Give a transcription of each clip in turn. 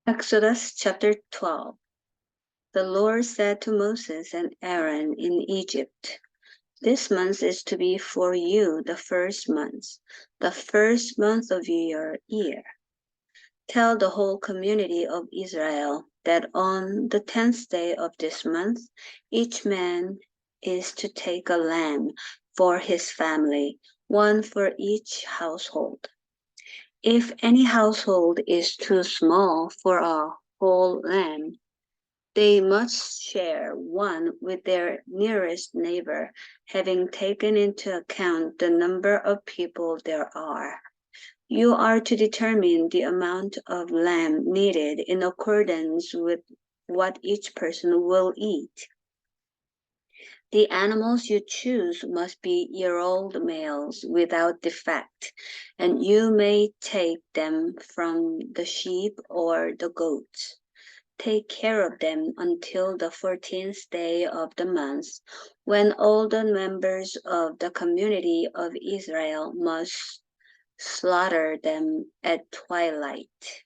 Exodus chapter 12. The Lord said to Moses and Aaron in Egypt, "This month is to be for you the first month of your year. Tell the whole community of Israel that on the 10th day of this month, each man is to take a lamb for his family, one for each household. If any household is too small for a whole lamb, they must share one with their nearest neighbor, having taken into account the number of people there are. You are to determine the amount of lamb needed in accordance with what each person will eat. The animals you choose must be year-old males without defect, and you may take them from the sheep or the goats. Take care of them until the 14th day of the month, when all the members of the community of Israel must slaughter them at twilight.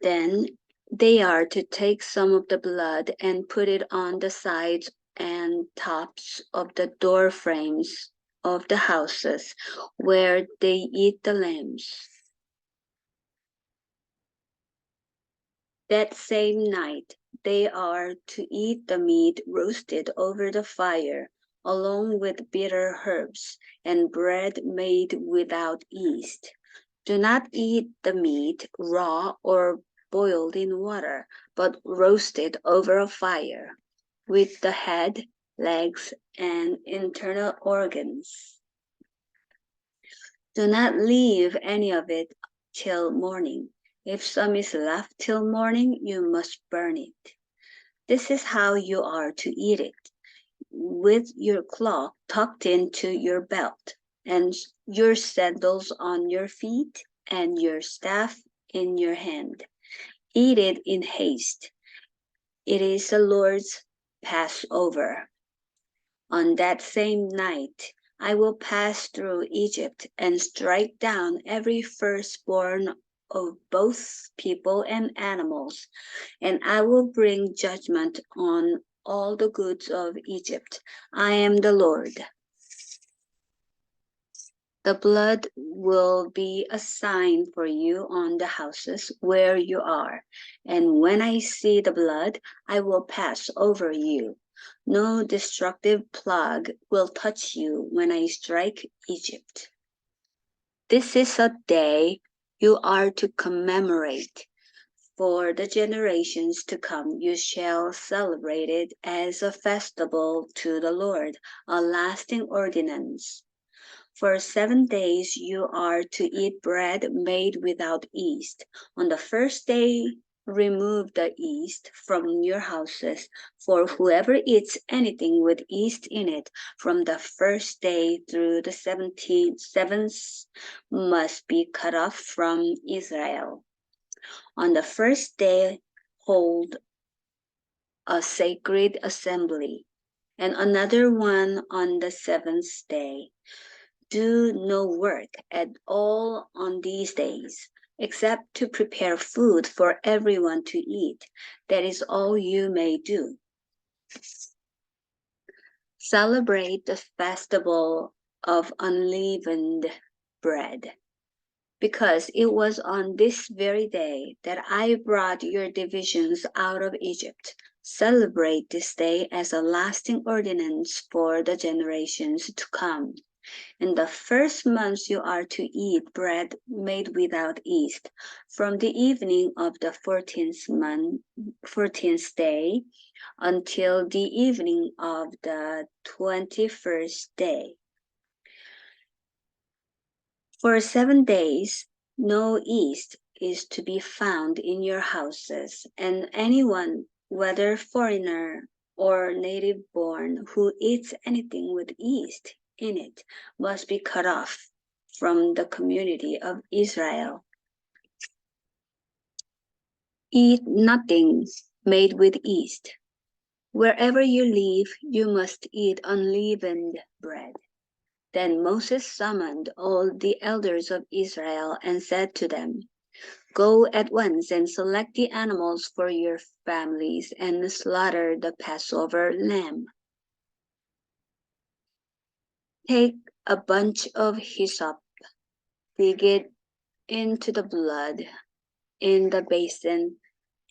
Then they are to take some of the blood and put it on the sides and tops of the door frames of the houses where they eat the lambs. That same night they are to eat the meat roasted over the fire, along with bitter herbs and bread made without yeast. Do not eat the meat raw or boiled in water, but roasted over a fire, with the head, legs, and internal organs. Do not leave any of it till morning. If some is left till morning, you must burn it. This is how you are to eat it, with your cloak tucked into your belt, and your sandals on your feet, and your staff in your hand. Eat it in haste. It is the Lord's Passover. On that same night, I will pass through Egypt and strike down every firstborn of both people and animals, and I will bring judgment on all the goods of Egypt. I am the Lord. The blood will be a sign for you on the houses where you are, and when I see the blood, I will pass over you. No destructive plague will touch you when I strike Egypt. This is a day you are to commemorate. For the generations to come, you shall celebrate it as a festival to the Lord, a lasting ordinance. For 7 days you are to eat bread made without yeast. On the first day, remove the yeast from your houses, for whoever eats anything with yeast in it from the first day through the 7th must be cut off from Israel. On the first day, hold a sacred assembly, and another one on the 7th day. Do no work at all on these days, except to prepare food for everyone to eat. That is all you may do. Celebrate the festival of unleavened bread, because it was on this very day that I brought your divisions out of Egypt. Celebrate this day as a lasting ordinance for the generations to come. In the first month you are to eat bread made without yeast, from the evening of the 14th day until the evening of the 21st day. For 7 days, no yeast is to be found in your houses, and anyone, whether foreigner or native born, who eats anything with yeast in it must be cut off from the community of Israel. Eat nothing made with yeast. Wherever you live, you must eat unleavened bread. Then Moses summoned all the elders of Israel and said to them, Go at once and select the animals for your families and slaughter the Passover lamb. Take a bunch of hyssop, dig it into the blood in the basin,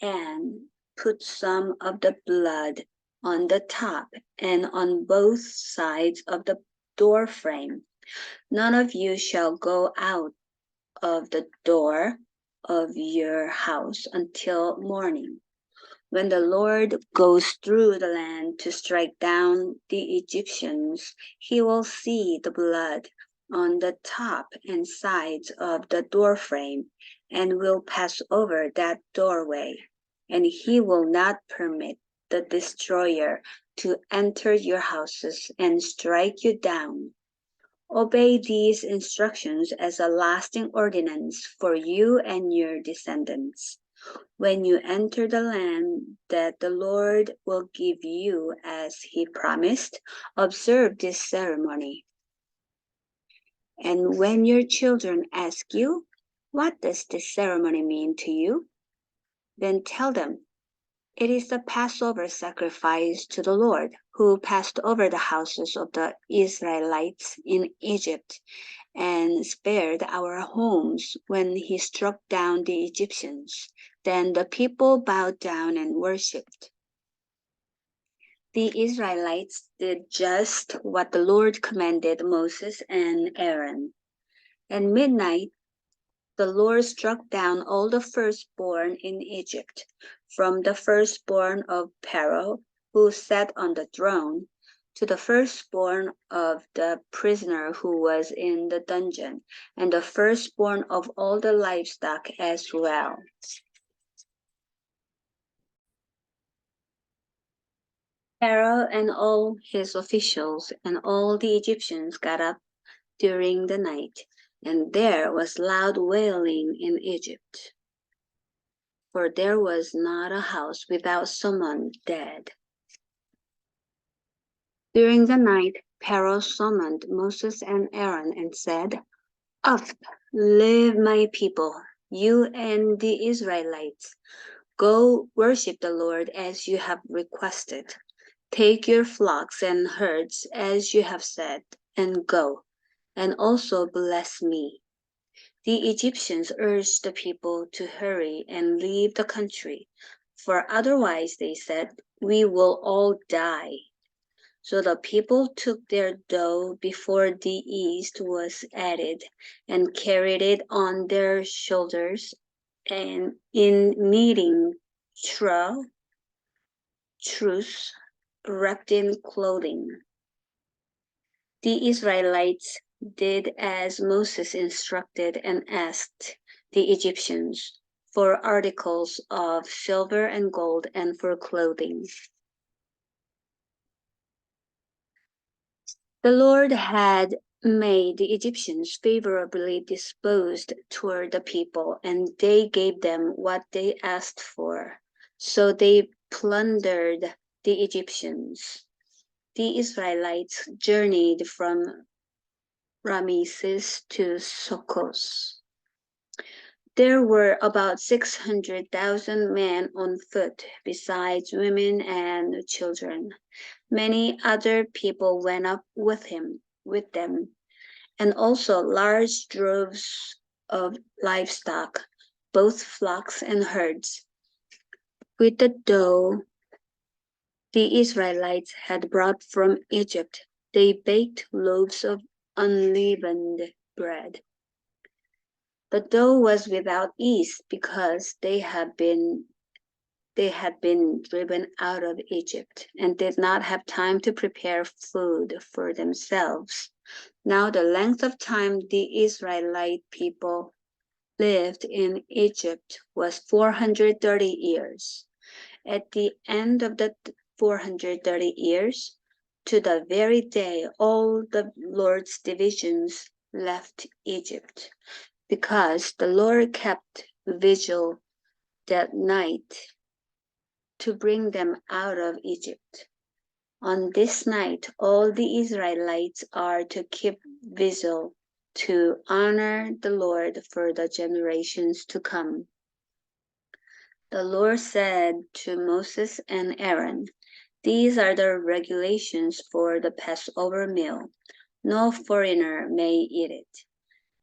and put some of the blood on the top and on both sides of the door frame. None of you shall go out of the door of your house until morning. When the Lord goes through the land to strike down the Egyptians, he will see the blood on the top and sides of the doorframe and will pass over that doorway, and he will not permit the destroyer to enter your houses and strike you down. Obey these instructions as a lasting ordinance for you and your descendants. When you enter the land that the Lord will give you as he promised, observe this ceremony. And when your children ask you, "What does this ceremony mean to you?" then tell them, "It is the Passover sacrifice to the Lord, who passed over the houses of the Israelites in Egypt and spared our homes when he struck down the Egyptians." Then the people bowed down and worshipped. The Israelites did just what the Lord commanded Moses and Aaron. At midnight, the Lord struck down all the firstborn in Egypt, from the firstborn of Pharaoh, who sat on the throne, to the firstborn of the prisoner who was in the dungeon, and the firstborn of all the livestock as well. Pharaoh and all his officials and all the Egyptians got up during the night, and there was loud wailing in Egypt, for there was not a house without someone dead. During the night, Pharaoh summoned Moses and Aaron and said, "Up, live my people, you and the Israelites. Go worship the Lord as you have requested. Take your flocks and herds as you have said, and go, and also bless me." The Egyptians urged the people to hurry and leave the country, for otherwise, they said, "we will all die." So the people took their dough before the yeast was added and carried it on their shoulders, and in kneading troughs wrapped in clothing. The Israelites did as Moses instructed and asked the Egyptians for articles of silver and gold and for clothing. The Lord had made the Egyptians favorably disposed toward the people, and they gave them what they asked for. So they plundered the Egyptians. The Israelites journeyed from Ramesses to Succoth. There were about 600,000 men on foot, besides women and children. Many other people went up with them, and also large droves of livestock, both flocks and herds. With the dough the Israelites had brought from Egypt, they baked loaves of unleavened bread. The dough was without yeast because they had been driven out of Egypt and did not have time to prepare food for themselves. Now the length of time the Israelite people lived in Egypt was 430 years. At the end of the 430 years, to the very day all the Lord's divisions left Egypt, because the Lord kept vigil that night to bring them out of Egypt. On this night, all the Israelites are to keep vigil to honor the Lord for the generations to come. The Lord said to Moses and Aaron, "These are the regulations for the Passover meal. No foreigner may eat it.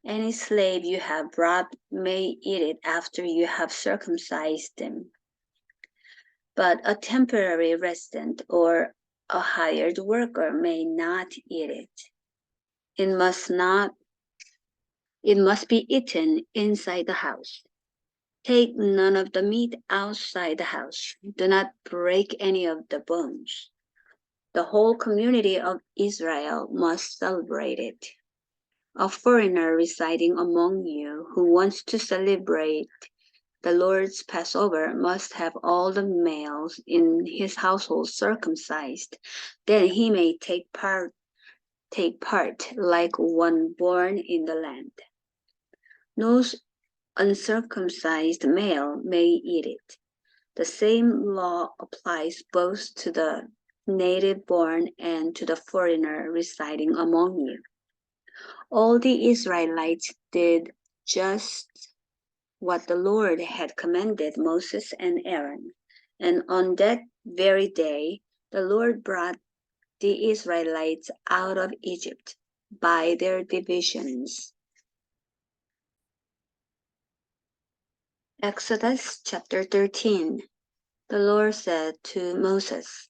Any slave you have brought may eat it after you have circumcised them. But a temporary resident or a hired worker may not eat it. It must be eaten inside the house. Take none of the meat outside the house. Do not break any of the bones. The whole community of Israel must celebrate it. A foreigner residing among you who wants to celebrate the Lord's Passover must have all the males in his household circumcised. Then he may take part like one born in the land. No uncircumcised male may eat it. The same law applies both to the native born and to the foreigner residing among you." All the Israelites did just what the Lord had commanded Moses and Aaron. And on that very day, the Lord brought the Israelites out of Egypt by their divisions. Exodus chapter 13. The Lord said to Moses,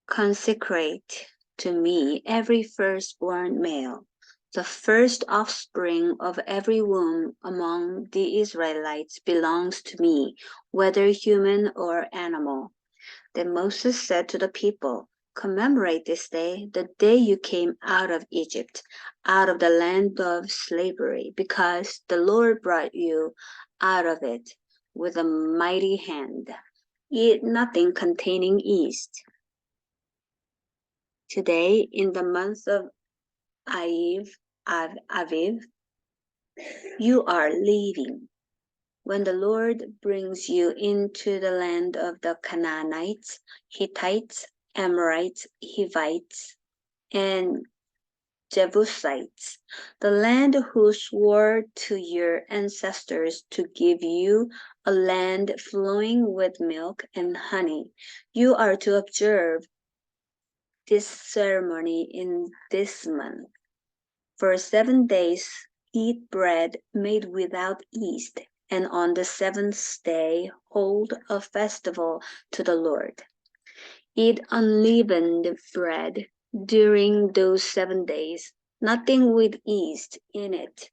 "Consecrate to me every firstborn male, the first offspring of every womb among the Israelites belongs to me, whether human or animal." Then Moses said to the people, "Commemorate this day, the day you came out of Egypt, out of the land of slavery, because the Lord brought you out of it with a mighty hand. Eat nothing containing yeast. Today, in the month of Aviv, you are leaving. When the Lord brings you into the land of the Canaanites, Hittites, Amorites, Hivites, and Jebusites, the land who swore to your ancestors to give you a land flowing with milk and honey, you are to observe this ceremony in this month. For 7 days eat bread made without yeast, and on the seventh day hold a festival to the Lord. Eat unleavened bread during those 7 days. Nothing with yeast in it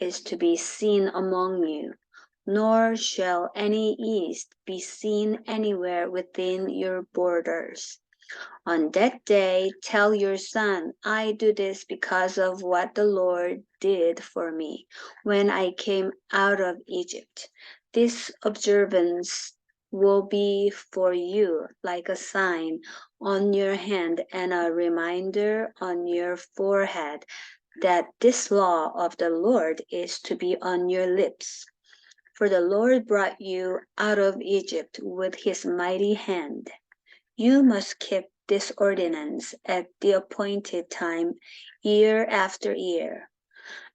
is to be seen among you, nor shall any yeast be seen anywhere within your borders. On that day, tell your son, I do this because of what the Lord did for me when I came out of Egypt. This observance will be for you like a sign on your hand and a reminder on your forehead that this law of the Lord is to be on your lips. For the Lord brought you out of Egypt with his mighty hand. You must keep this ordinance at the appointed time, year after year.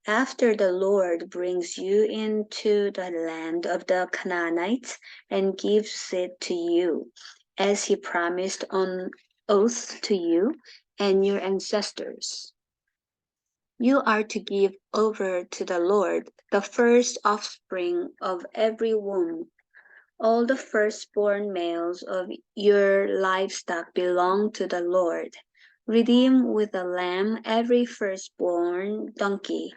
After the Lord brings you into the land of the Canaanites and gives it to you, as he promised on oath to you and your ancestors. You are to give over to the Lord the first offspring of every womb. All the firstborn males of your livestock belong to the Lord. Redeem with a lamb every firstborn donkey,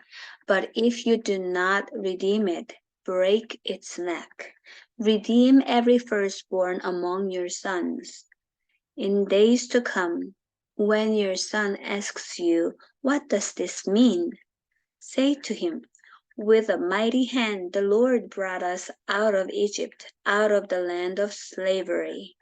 but if you do not redeem it, break its neck. Redeem every firstborn among your sons. In days to come, when your son asks you, "What does this mean?" say to him, "With a mighty hand the Lord brought us out of Egypt, out of the land of slavery.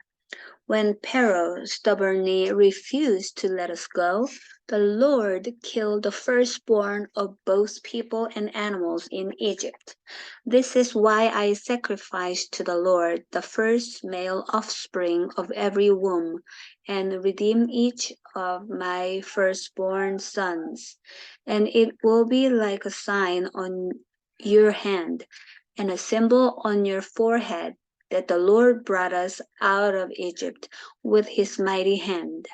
When Pharaoh stubbornly refused to let us go, the Lord killed the firstborn of both people and animals in Egypt. This is why I sacrifice to the Lord the first male offspring of every womb, and redeem each of my firstborn sons, and it will be like a sign on your hand and a symbol on your forehead that the Lord brought us out of Egypt with his mighty hand.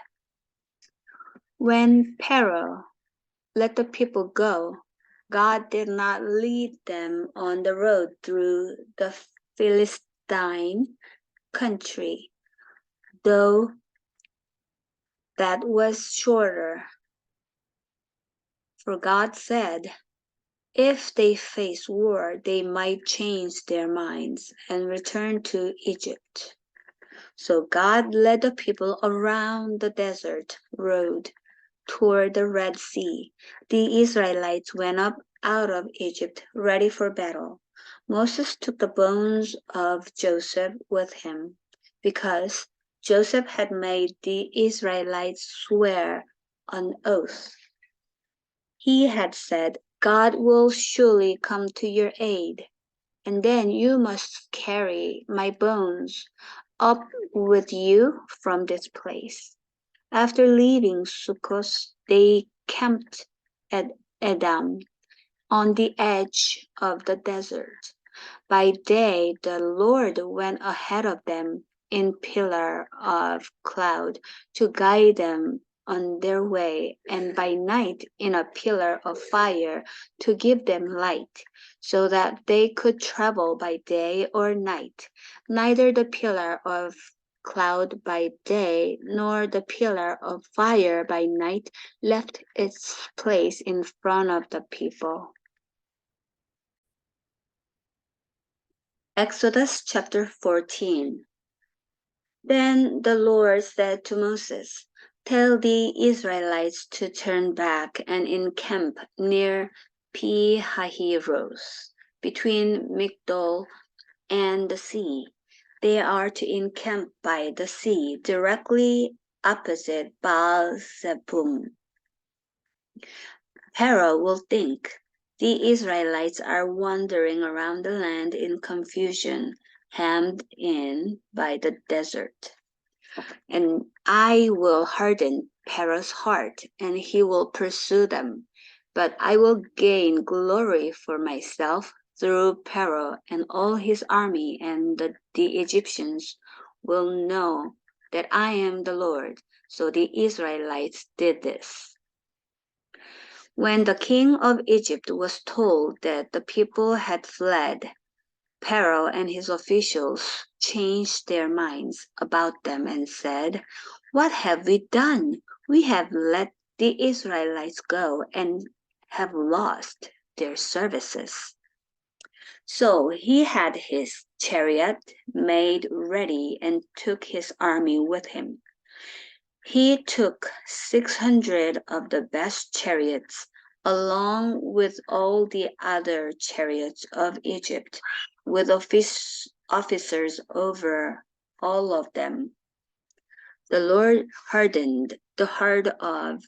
When Pharaoh let the people go, God did not lead them on the road through the Philistine country, though that was shorter. For God said, if they face war, they might change their minds and return to Egypt. So God led the people around the desert road toward the Red Sea. The Israelites went up out of Egypt ready for battle. Moses took the bones of Joseph with him because Joseph had made the Israelites swear an oath. He had said, God will surely come to your aid, and then you must carry my bones up with you from this place. After leaving Sukkot, they camped at Edom on the edge of the desert. By day, the Lord went ahead of them in pillar of cloud to guide them on their way, and by night in a pillar of fire to give them light, so that they could travel by day or night. Neither the pillar of cloud by day nor the pillar of fire by night left its place in front of the people. Exodus chapter 14. Then the Lord said to Moses, tell the Israelites to turn back and encamp near Pi-hahiroth, between Migdol and the sea. They are to encamp by the sea, directly opposite Baal-zebub. Pharaoh will think the Israelites are wandering around the land in confusion, hemmed in by the desert. And I will harden Pharaoh's heart, and he will pursue them. But I will gain glory for myself through Pharaoh and all his army, and the Egyptians will know that I am the Lord. So the Israelites did this. When the king of Egypt was told that the people had fled, Pharaoh and his officials changed their minds about them and said, what have we done? We have let the Israelites go and have lost their services. So he had his chariot made ready and took his army with him. He took 600 of the best chariots, along with all the other chariots of Egypt, with officers over all of them. The Lord hardened the heart of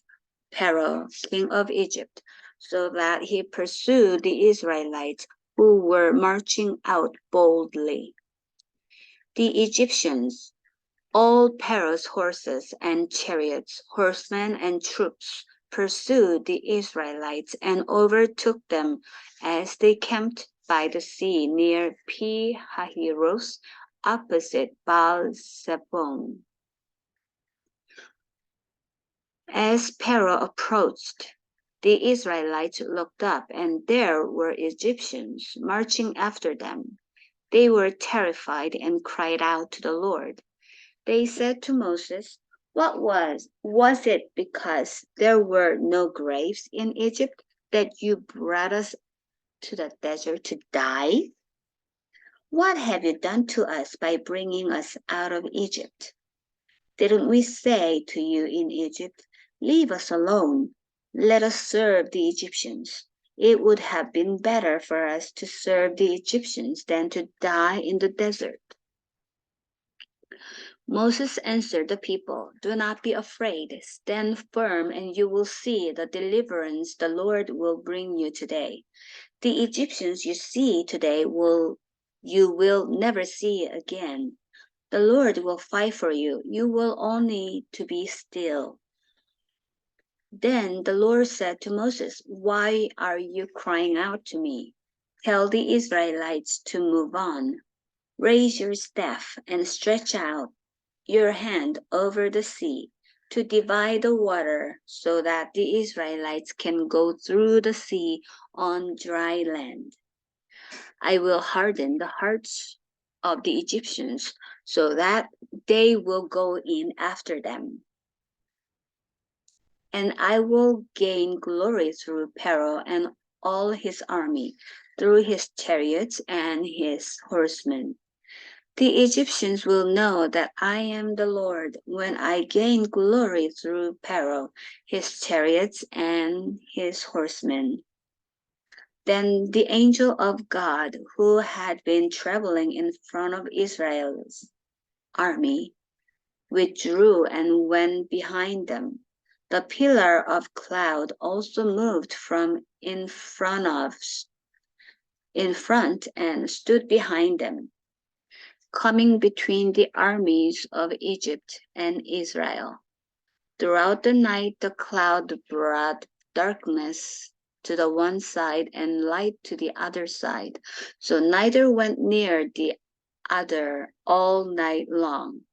Pharaoh, king of Egypt, so that he pursued the Israelites who were marching out boldly. The Egyptians, all Pharaoh's horses and chariots, horsemen and troops, pursued the Israelites and overtook them as they camped by the sea near Pi-hahiroth, opposite Baal-zebub. As Pharaoh approached, the Israelites looked up, and there were Egyptians marching after them. They were terrified and cried out to the Lord. They said to Moses, what was it because there were no graves in Egypt that you brought us to the desert to die? What have you done to us by bringing us out of Egypt? Didn't we say to you in Egypt, leave us alone, let us serve the Egyptians? It would have been better for us to serve the Egyptians than to die in the desert. Moses answered the people, do not be afraid, stand firm, and you will see the deliverance the Lord will bring you today. The Egyptians you see today you will never see again. The Lord will fight for you. You will only to be still. Then the Lord said to Moses, "Why are you crying out to me? Tell the Israelites to move on. Raise your staff and stretch out your hand over the sea to divide the water so that the Israelites can go through the sea on dry land. I will harden the hearts of the Egyptians so that they will go in after them. And I will gain glory through Pharaoh and all his army, through his chariots and his horsemen. The Egyptians will know that I am the Lord when I gain glory through Pharaoh, his chariots, and his horsemen." Then the angel of God, who had been traveling in front of Israel's army, withdrew and went behind them. The pillar of cloud also moved from in front and stood behind them, coming between the armies of Egypt and Israel. Throughout the night the cloud brought darkness to the one side and light to the other side, so neither went near the other all night long.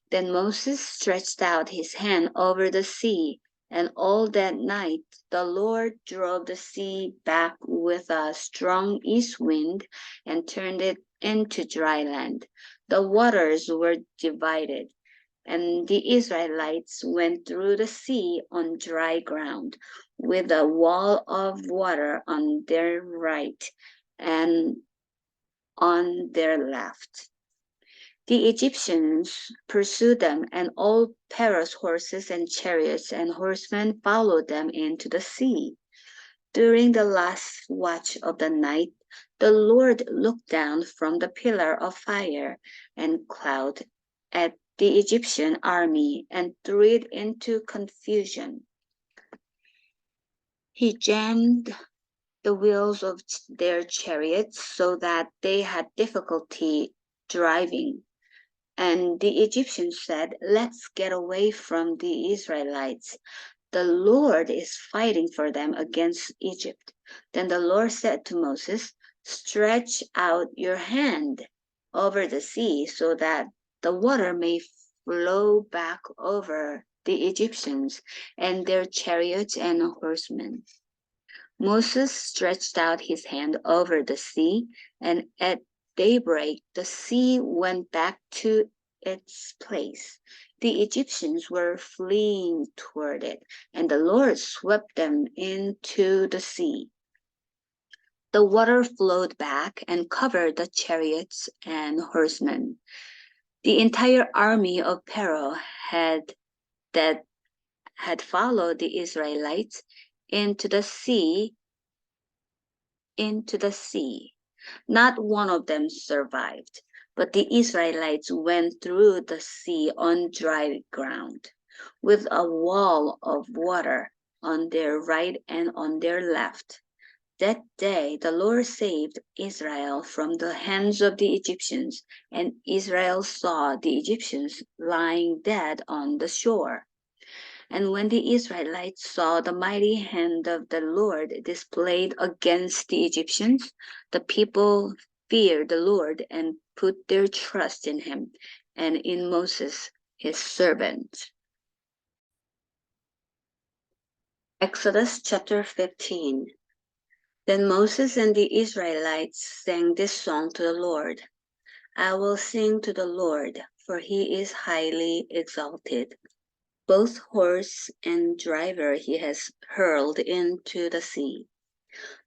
Then Moses stretched out his hand over the sea, and all that night the Lord drove the sea back with a strong east wind and turned it into dry land. The waters were divided, and the Israelites went through the sea on dry ground, with a wall of water on their right and on their left. The Egyptians pursued them, and all Pharaoh's horses and chariots and horsemen followed them into the sea. During the last watch of the night, the Lord looked down from the pillar of fire and cloud at the Egyptian army and threw it into confusion. He jammed the wheels of their chariots so that they had difficulty driving. And the Egyptians said, "Let's get away from the Israelites. The Lord is fighting for them against Egypt." Then the Lord said to Moses, "Stretch out your hand over the sea so that the water may flow back over the Egyptians and their chariots and horsemen." Moses stretched out his hand over the sea, and at daybreak the sea went back to its place. The Egyptians were fleeing toward it, and the Lord swept them into the sea. The water flowed back and covered the chariots and horsemen. The entire army of Pharaoh that had followed the Israelites into the sea. Not one of them survived, but the Israelites went through the sea on dry ground, with a wall of water on their right and on their left. That day the Lord saved Israel from the hands of the Egyptians, and Israel saw the Egyptians lying dead on the shore. And when the Israelites saw the mighty hand of the Lord displayed against the Egyptians, the people feared the Lord and put their trust in him and in Moses, his servant. Exodus chapter 15. Then Moses and the Israelites sang this song to the Lord. "I will sing to the Lord, for he is highly exalted. Both horse and driver he has hurled into the sea.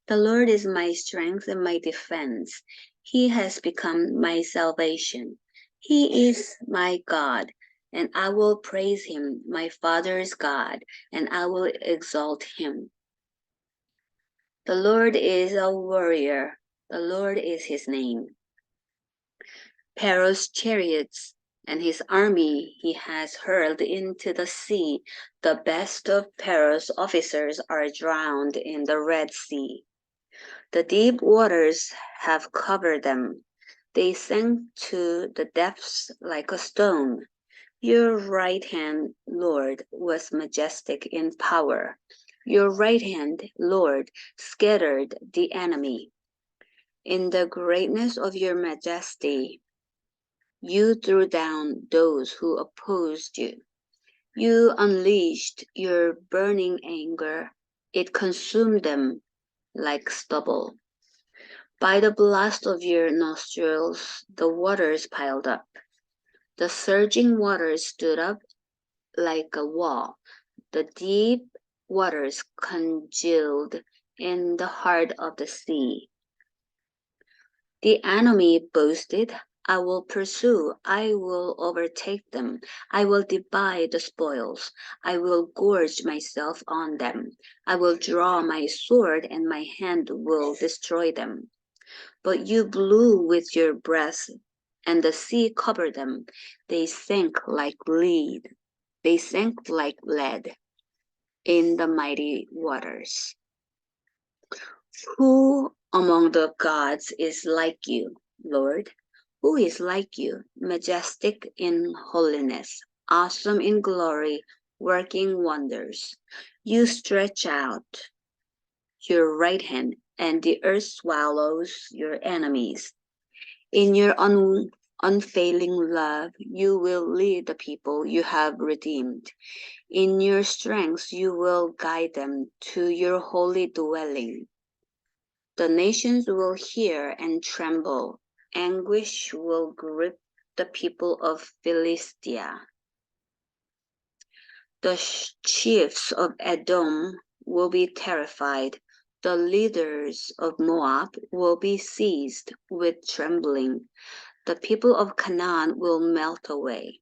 The Lord is my strength and my defense. He has become my salvation. He is my God, and I will praise him, my Father's God, and I will exalt him. The Lord is a warrior. The Lord is his name. Pharaoh's chariots and his army he has hurled into the sea. The best of Pharaoh's officers are drowned in the Red Sea. The deep waters have covered them. They sank to the depths like a stone. Your right hand, Lord, was majestic in power. Your right hand, Lord, scattered the enemy. In the greatness of your majesty, you threw down those who opposed you. You unleashed your burning anger. It consumed them like stubble. By the blast of your nostrils, the waters piled up. The surging waters stood up like a wall. The deep waters congealed in the heart of the sea. The enemy boasted, I will pursue, I will overtake them, I will divide the spoils, I will gorge myself on them, I will draw my sword and my hand will destroy them. But you blew with your breath and the sea covered them. They sank like lead. They sank like lead in the mighty waters. Who among the gods is like you, Lord? Who is like you, majestic in holiness, awesome in glory, working wonders? You stretch out your right hand, and the earth swallows your enemies. In your unfailing love, you will lead the people you have redeemed. In your strength, you will guide them to your holy dwelling. The nations will hear and tremble. Anguish will grip the people of Philistia. The chiefs of Edom will be terrified. The leaders of Moab will be seized with trembling. The people of Canaan will melt away.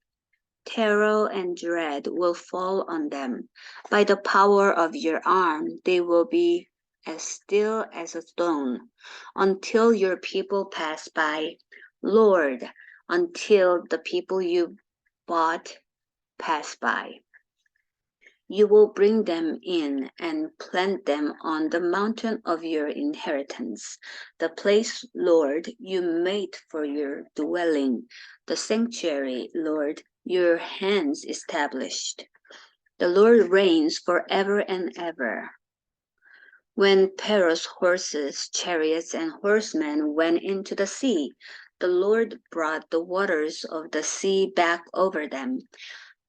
Terror and dread will fall on them. By the power of your arm, they will be as still as a stone until your people pass by. Lord, until the people you bought pass by. You will bring them in and plant them on the mountain of your inheritance, the place, Lord, you made for your dwelling, the sanctuary, Lord, your hands established. The Lord reigns forever and ever. When Pharaoh's horses, chariots, and horsemen went into the sea, the Lord brought the waters of the sea back over them.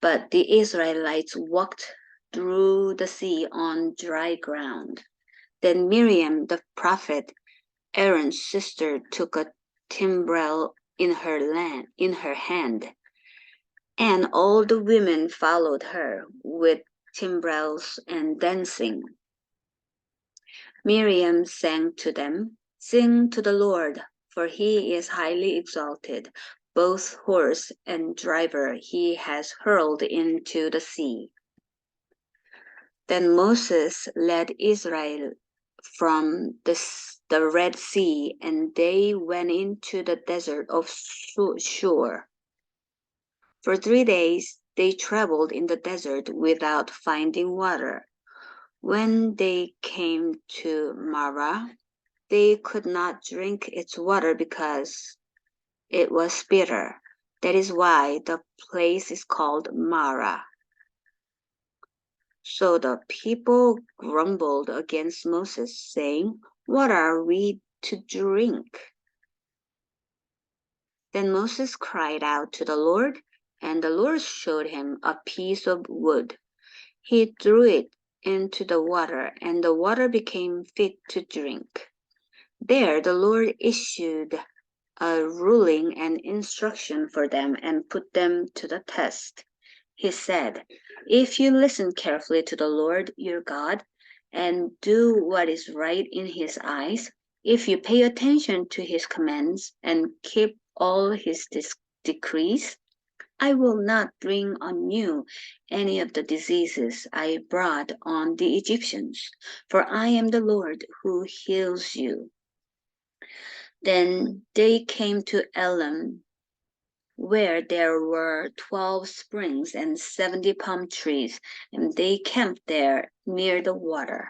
But the Israelites walked through the sea on dry ground. Then Miriam, the prophet, Aaron's sister, took a timbrel in her hand, and all the women followed her with timbrels and dancing. Miriam sang to them, Sing to the Lord, for he is highly exalted. Both horse and driver he has hurled into the sea. Then Moses led Israel from the Red Sea, and they went into the desert of Shur. For 3 days they traveled in the desert without finding water. When they came to Marah, they could not drink its water because it was bitter. That is why the place is called Marah. So the people grumbled against Moses, saying, What are we to drink? Then Moses cried out to the Lord, and the Lord showed him a piece of wood. He threw it into the water, and the water became fit to drink. There the Lord issued a ruling and instruction for them and put them to the test. He said, If you listen carefully to the Lord your God and do what is right in his eyes, if you pay attention to his commands and keep all his decrees, I will not bring on you any of the diseases I brought on the Egyptians, for I am the Lord who heals you. Then they came to Elim, where there were 12 springs and 70 palm trees, and they camped there near the water.